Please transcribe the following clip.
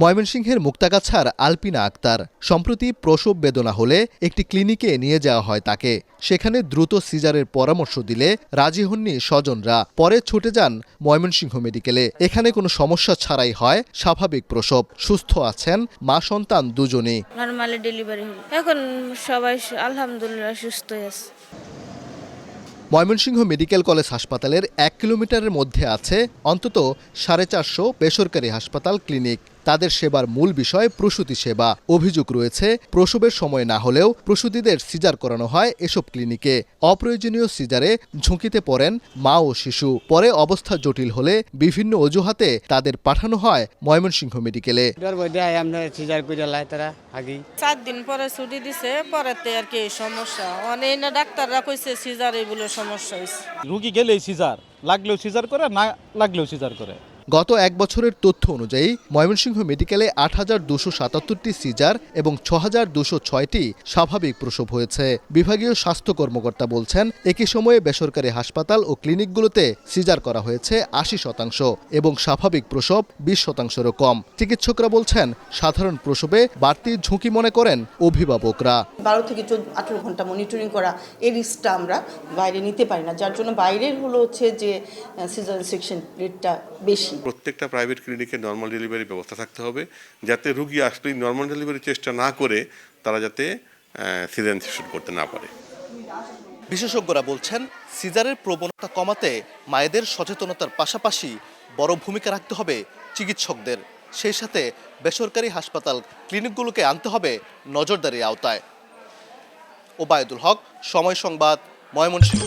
ময়মনসিংহের মুক্তাগাছার আলপিনা আক্তার সম্প্রতি প্রসব বেদনা হলে একটি ক্লিনিকে নিয়ে যাওয়া হয় তাকে। সেখানে দ্রুত সিজারের পরামর্শ দিলে রাজি হননি স্বজনরা। পরে ছুটে যান ময়মনসিংহ মেডিকেলে। এখানে কোনো সমস্যা ছাড়াই হয় স্বাভাবিক প্রসব। সুস্থ আছেন মা সন্তান দুজনেই। নরমালি ডেলিভারি হলো, এখন সবাই আলহামদুলিল্লাহ সুস্থ আছে। ময়মনসিংহ মেডিকেল কলেজ হাসপাতালের 1 কিলোমিটারের মধ্যে আছে অন্তত 450 বেসরকারি হাসপাতাল ক্লিনিক। তাদের সেবার মূল বিষয় প্রসূতি সেবা। অভিযোগ রয়েছে প্রসবের সময় না হলেও প্রসূতিদের সিজার করানো হয় এসব ক্লিনিকে। অপ্রয়োজনীয় সিজারে ঝুঁকিতে পড়েন মা ও শিশু। পরে অবস্থা জটিল হলে বিভিন্ন অজুহাতে তাদের পাঠানো হয় ময়মনসিংহ মেডিকেলে। 7 দিন পরে ছুটি দিছে, পরেতে আর কি সমস্যা অনেক না, ডাক্তাররা কইছে সিজার এইগুলো সমস্যা হয়েছে। রুগী গেলেই সিজার, লাগলেও সিজার করে, না লাগলেও সিজার করে। গত 1 বছরের তথ্য অনুযায়ী ময়মনসিংহ মেডিকেলে ৮,২৭৭টি সিজার এবং ৬,২০৬টি স্বাভাবিক প্রসব হয়েছে। বিভাগীয় স্বাস্থ্য কর্মকর্তা বলছেন, একই সময়ে বেসরকারি হাসপাতাল ও ক্লিনিকগুলোতে সিজার করা হয়েছে ৮০% এবং স্বাভাবিক প্রসব ২০%-রও কম। চিকিৎসকরা বলছেন, সাধারণ প্রসবে বাড়তি ঝুঁকি মনে করেন অভিভাবকরা। 12 থেকে 18 ঘন্টা মনিটরিং করা, এই রিস্কটা আমরা বাইরে নিতে পারি না, যার জন্য বাইরের হচ্ছে যে সিজার সেকশন রেটটা বেশি। প্রত্যেকটা প্রাইভেট ক্লিনিকে নর্মাল ডেলিভারি ব্যবস্থা থাকতে হবে, যাতে রোগী আসলেই নর্মাল ডেলিভারি চেষ্টা না করে তারা যাতে সিজার সেকশন করতে না পারে। বিশেষজ্ঞরা বলছেন, সিজারের প্রবণতা কমাতে মায়েদের সচেতনতার পাশাপাশি বড় ভূমিকা রাখতে হবে চিকিৎসকদের। সেই সাথে বেসরকারি হাসপাতাল ক্লিনিকগুলোকে আনতে হবে নজরদারির আওতায়। ওবায়দুল হক, সময় সংবাদ, ময়মনসিংহ।